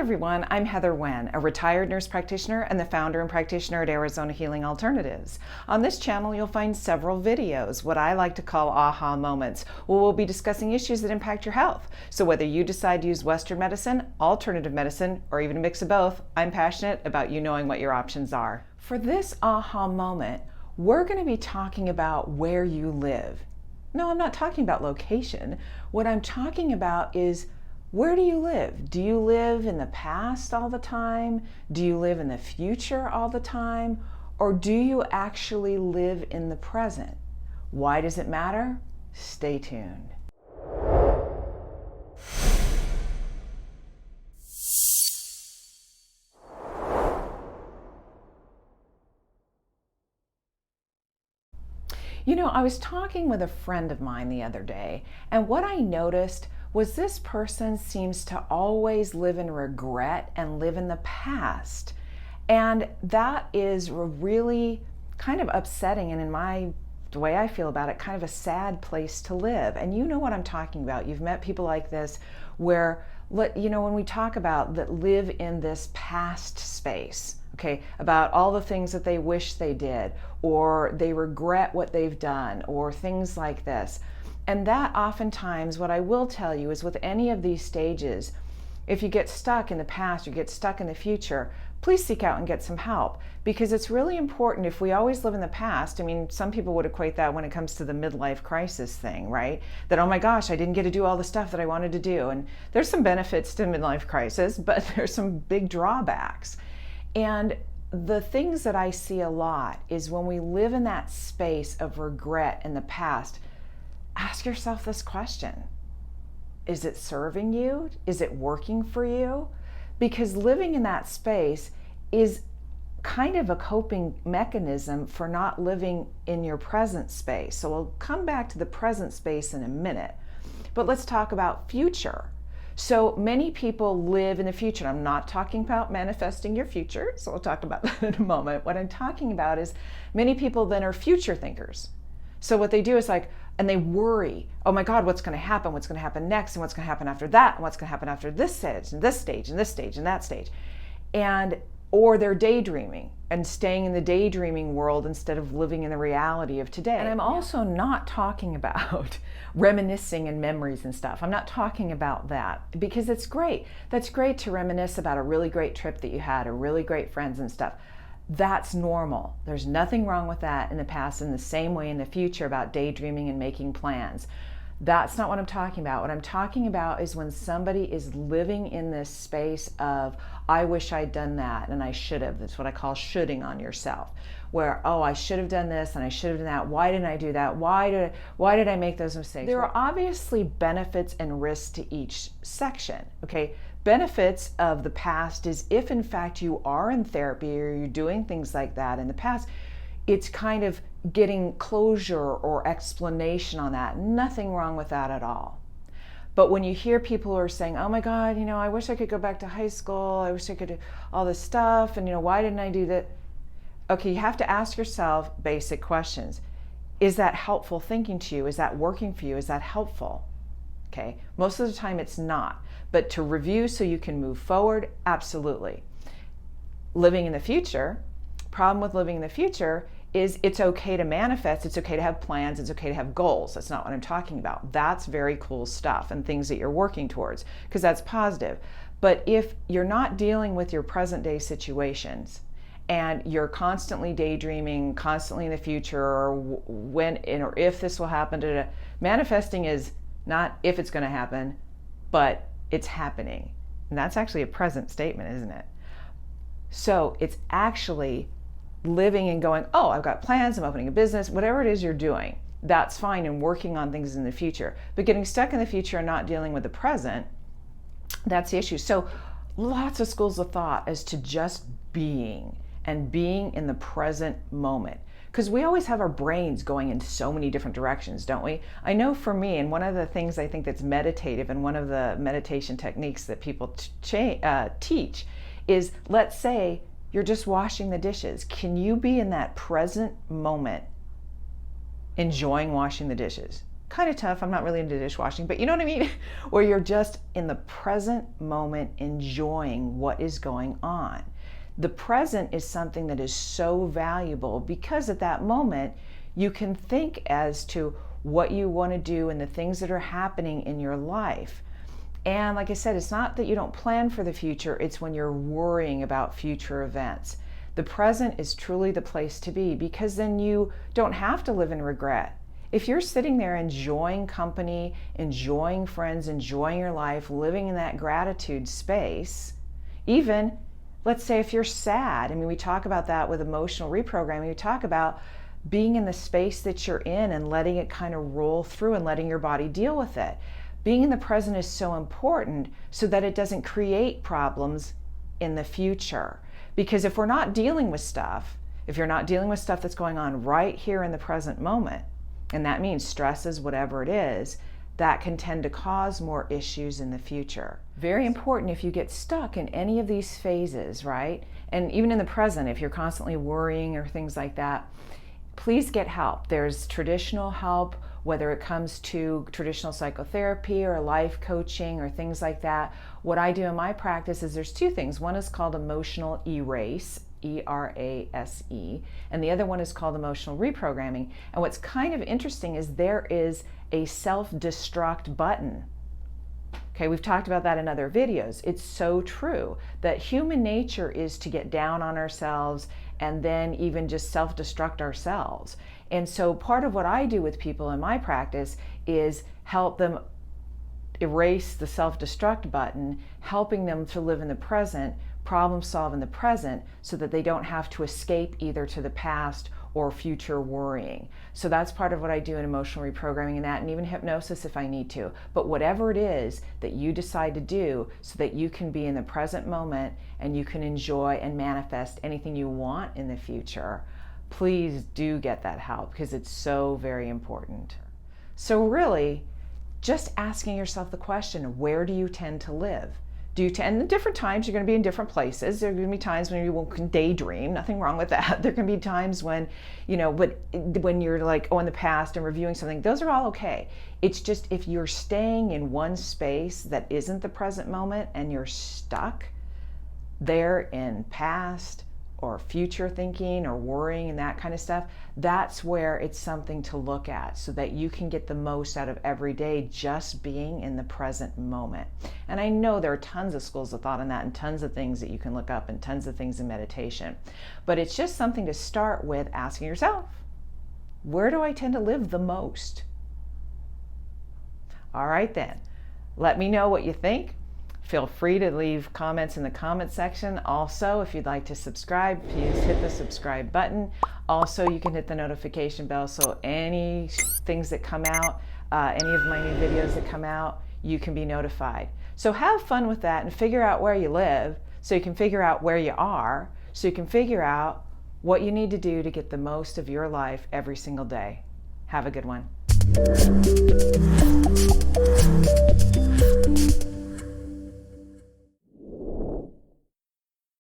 everyone, I'm Heather Wen, a retired nurse practitioner and the founder and practitioner at Arizona Healing Alternatives. On this channel, you'll find several videos, what I like to call aha moments, where we'll be discussing issues that impact your health. So whether you decide to use Western medicine, alternative medicine, or even a mix of both, I'm passionate about you knowing what your options are. For this aha moment, we're going to be talking about where you live. No, I'm not talking about location. What I'm talking about is, where do you live? Do you live in the past all the time? Do you live in the future all the time? Or do you actually live in the present? Why does it matter? Stay tuned. You know, I was talking with a friend of mine the other day, and what I noticed was this person seems to always live in regret and live in the past. And that is really kind of upsetting, and the way I feel about it, kind of a sad place to live. And you know what I'm talking about. You've met people like this where, when we talk about that live in this past space, okay, about all the things that they wish they did, or they regret what they've done, or things like this. And that oftentimes, what I will tell you is with any of these stages, if you get stuck in the past, you get stuck in the future, please seek out and get some help, because it's really important. If we always live in the past, I mean, some people would equate that when it comes to the midlife crisis thing, right? That, oh my gosh, I didn't get to do all the stuff that I wanted to do. And there's some benefits to midlife crisis, but there's some big drawbacks. And the things that I see a lot is when we live in that space of regret in the past, ask yourself this question. Is it serving you? Is it working for you? Because living in that space is kind of a coping mechanism for not living in your present space. So we'll come back to the present space in a minute, but let's talk about future. So many people live in the future. I'm not talking about manifesting your future, so we'll talk about that in a moment. What I'm talking about is many people then are future thinkers. So what they do is and they worry, oh my God, what's going to happen? What's going to happen next? And what's going to happen after that? And what's going to happen after this stage, and this stage, and this stage, and that stage? Or they're daydreaming and staying in the daydreaming world instead of living in the reality of today. And I'm also not talking about reminiscing and memories and stuff. I'm not talking about that, because it's great. That's great to reminisce about a really great trip that you had, or really great friends and stuff. That's normal. There's nothing wrong with that in the past, in the same way in the future about daydreaming and making plans. That's not what I'm talking about. What I'm talking about is when somebody is living in this space of, I wish I'd done that and I should have. That's what I call shoulding on yourself, where, oh, I should have done this and I should have done that. Why didn't I do that? Why did I make those mistakes? There are obviously benefits and risks to each section, okay? Benefits of the past is if in fact you are in therapy or you're doing things like that in the past, it's kind of getting closure or explanation on that. Nothing wrong with that at all. But when you hear people who are saying, oh my God, I wish I could go back to high school. I wish I could do all this stuff. And why didn't I do that? Okay, you have to ask yourself basic questions. Is that helpful thinking to you? Is that working for you? Is that helpful? Okay, most of the time it's not. But to review so you can move forward, absolutely. Living in the future, problem with living in the future is it's okay to manifest, it's okay to have plans, it's okay to have goals. That's not what I'm talking about. That's very cool stuff and things that you're working towards, because that's positive. But if you're not dealing with your present day situations and you're constantly daydreaming, constantly in the future, or when or if this will happen, manifesting is not if it's going to happen, but it's happening. And that's actually a present statement, isn't it? So it's actually living and going, oh, I've got plans, I'm opening a business, whatever it is you're doing, that's fine, and working on things in the future. But getting stuck in the future and not dealing with the present, that's the issue. So lots of schools of thought as to just being and being in the present moment. Because we always have our brains going in so many different directions, don't we? I know for me, and one of the things I think that's meditative, and one of the meditation techniques that people teach is, let's say you're just washing the dishes. Can you be in that present moment enjoying washing the dishes? kind of tough. I'm not really into dishwashing, but you know what I mean? Where you're just in the present moment enjoying what is going on. The present is something that is so valuable because at that moment you can think as to what you want to do and the things that are happening in your life. And like I said, it's not that you don't plan for the future, it's when you're worrying about future events. The present is truly the place to be because then you don't have to live in regret. If you're sitting there enjoying company, enjoying friends, enjoying your life, living in that gratitude space, even, let's say if you're sad, I mean, we talk about that with emotional reprogramming, we talk about being in the space that you're in and letting it kind of roll through and letting your body deal with it. Being in the present is so important so that it doesn't create problems in the future. Because if we're not dealing with stuff, if you're not dealing with stuff that's going on right here in the present moment, and that means stresses, whatever it is, that can tend to cause more issues in the future. Very important if you get stuck in any of these phases, right? And even in the present, if you're constantly worrying or things like that, please get help. There's traditional help, whether it comes to traditional psychotherapy or life coaching or things like that. What I do in my practice is there's two things. One is called emotional erase, E-R-A-S-E, and the other one is called emotional reprogramming. And what's kind of interesting is there is a self-destruct button. Okay, we've talked about that in other videos. It's so true that human nature is to get down on ourselves and then even just self-destruct ourselves. And so part of what I do with people in my practice is help them erase the self-destruct button, helping them to live in the present, problem solve in the present so that they don't have to escape either to the past or future worrying. So that's part of what I do in emotional reprogramming and that, and even hypnosis if I need to. But whatever it is that you decide to do so that you can be in the present moment and you can enjoy and manifest anything you want in the future, please do get that help because it's so very important. So really, just asking yourself the question, where do you tend to live? And at different times you're going to be in different places. There are going to be times when you can daydream, nothing wrong with that. There can be times when, but when you're like, in the past and reviewing something, those are all okay. It's just if you're staying in one space that isn't the present moment and you're stuck there in past or future thinking or worrying and that kind of stuff, that's where it's something to look at so that you can get the most out of every day just being in the present moment. And I know there are tons of schools of thought on that and tons of things that you can look up and tons of things in meditation. But it's just something to start with asking yourself, where do I tend to live the most? All right then, let me know what you think. Feel free to leave comments in the comment section. Also, if you'd like to subscribe, please hit the subscribe button. Also, you can hit the notification bell so any things that come out, any of my new videos that come out, you can be notified. So have fun with that and figure out where you live so you can figure out where you are, so you can figure out what you need to do to get the most of your life every single day. Have a good one.